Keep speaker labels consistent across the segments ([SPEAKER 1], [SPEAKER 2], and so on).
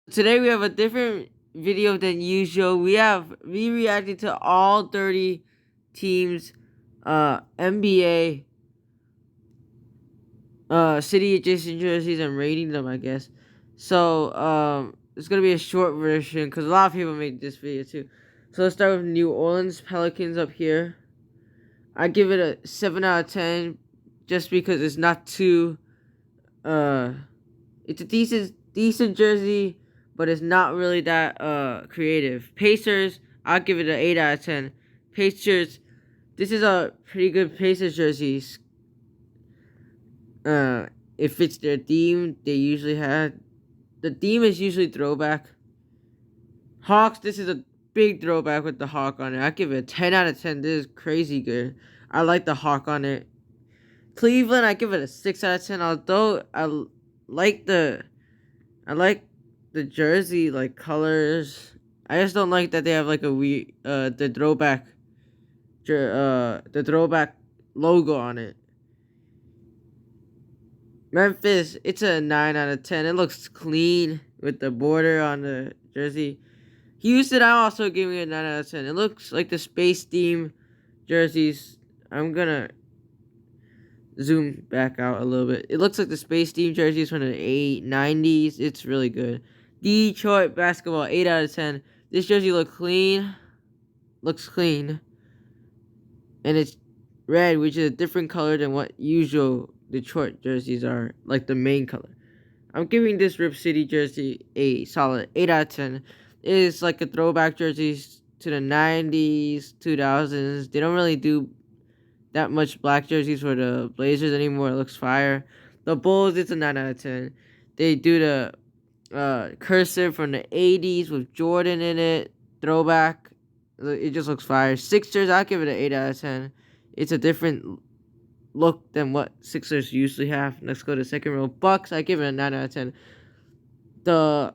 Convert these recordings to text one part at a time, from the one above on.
[SPEAKER 1] Today we have a different video than usual. We reacted to all 30 teams NBA city adjacent jerseys and rating them, I guess. So it's gonna be a short version because a lot of people made this video too. So let's start with New Orleans Pelicans up here. I give it a 7 out of 10 just because it's not too uh it's a decent jersey, but it's not really that creative. Pacers, I'll give it an 8 out of 10. Pacers, this is a pretty good Pacers jersey. Uh, it fits their theme. They usually have the theme is usually throwback. Hawks, this is a big throwback with the hawk on it. I give it a 10 out of 10. This is crazy good. I like the hawk on it. Cleveland, I give it a 6 out of 10. Although like the I like the jersey like colors. I just don't like that they have like a the throwback logo on it. Memphis, it's a 9 out of 10. It looks clean with the border on the jersey. Houston, I'm also giving it a 9 out of 10. It looks like the space theme jerseys. I'm gonna zoom back out a little bit. It looks like the space theme jerseys from the 90s. It's really good. Detroit basketball, 8 out of 10. This jersey looks clean. And it's red, which is a different color than what usual Detroit jerseys are, like the main color. I'm giving this Rip City jersey a solid 8 out of 10. It is like a throwback jerseys to the 90s, 2000s. They don't really do that much black jerseys for the Blazers anymore. It looks fire. The Bulls, it's a 9 out of 10. They do the cursive from the 80s with Jordan in it. Throwback. It just looks fire. Sixers, I'll give it an 8 out of 10. It's a different look than what Sixers usually have. Let's go to second row. Bucks, I give it a 9 out of 10. The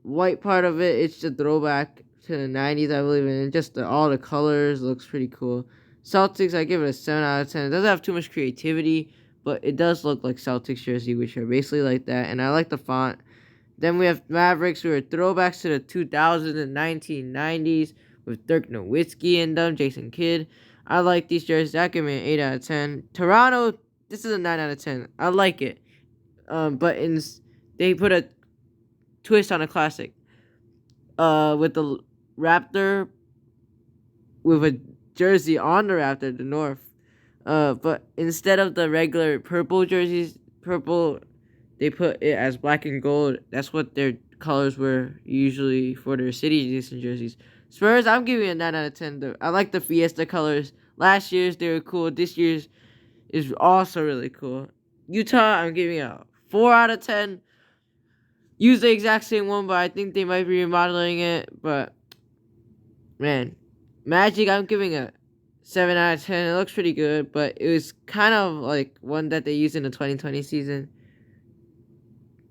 [SPEAKER 1] white part of it, it's the throwback to the 90s, I believe, and just all the colors looks pretty cool. Celtics, I give it a 7 out of 10. It doesn't have too much creativity, but it does look like Celtics jersey, which are basically like that, and I like the font. Then we have Mavericks, who are throwbacks to the 2000s and 1990s with Dirk Nowitzki in them, Jason Kidd. I like these jerseys. I give me an 8 out of 10. Toronto, this is a 9 out of 10. I like it. But they put a twist on a classic. With the Raptor, with a jersey on the Raptor, the North. But instead of the regular purple jerseys, they put it as black and gold. That's what their colors were usually for their city edition jerseys. Spurs, I'm giving it a 9 out of 10. I like the Fiesta colors. Last year's, they were cool. This year's is also really cool. Utah, I'm giving it a 4 out of 10. Use the exact same one, but I think they might be remodeling it. But, man, Magic, I'm giving a 7 out of 10. It looks pretty good, but it was kind of like one that they used in the 2020 season.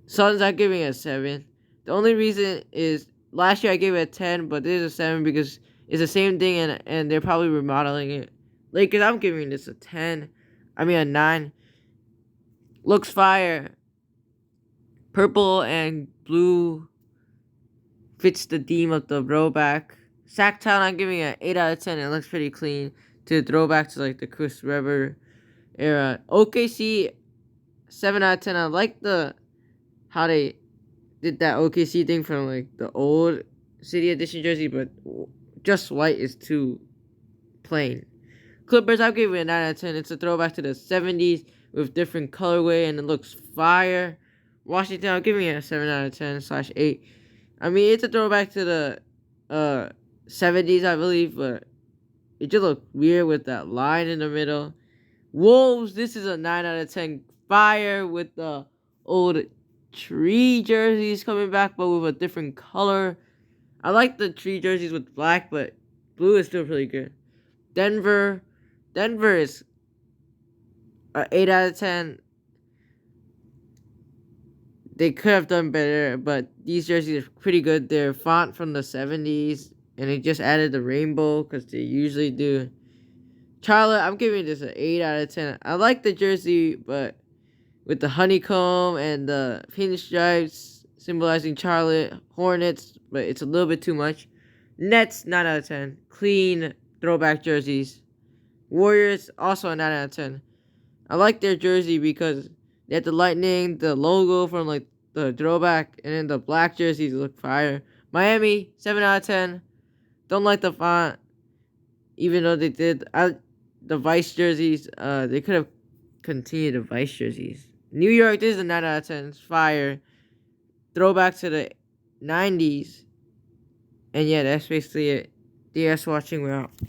[SPEAKER 1] Suns, I'm giving it a 7. The only reason is last year I gave it a 10, but this is a 7 because it's the same thing and they're probably remodeling it. Lakers, I'm giving this a 10. I mean a 9. Looks fire. Purple and blue fits the theme of the throwback. Sacktown, I'm giving it an 8 out of 10. It looks pretty clean to throwback to like the Chris Webber era. OKC, 7 out of 10. I like how they did that OKC thing from like the old City Edition jersey, but just white is too plain. Clippers, I'll give it a 9 out of 10. It's a throwback to the 70s with different colorway and it looks fire. Washington, I'm giving it a 7 out of 10/8. I mean, it's a throwback to the 70s, I believe, but it just looked weird with that line in the middle. Wolves, this is a 9 out of 10. Fire with the old tree jerseys coming back, but with a different color. I like the tree jerseys with black, but blue is still really good. Denver is an 8 out of 10. They could have done better, but these jerseys are pretty good. They're font from the 70s, and they just added the rainbow because they usually do. Charlotte, I'm giving this an 8 out of 10. I like the jersey, but with the honeycomb and the pinstripes, symbolizing Charlotte Hornets, but it's a little bit too much. Nets, 9 out of 10. Clean throwback jerseys. Warriors, also a 9 out of 10. I like their jersey because they have the lightning, the logo from like the throwback, and then the black jerseys look fire. Miami, 7 out of 10. Don't like the font, even though they did. The Vice jerseys, they could have continued the Vice jerseys. New York, this is a 9 out of 10. It's fire. Throwback to the 90s. And yeah, that's basically it. Thanks for watching. We're out.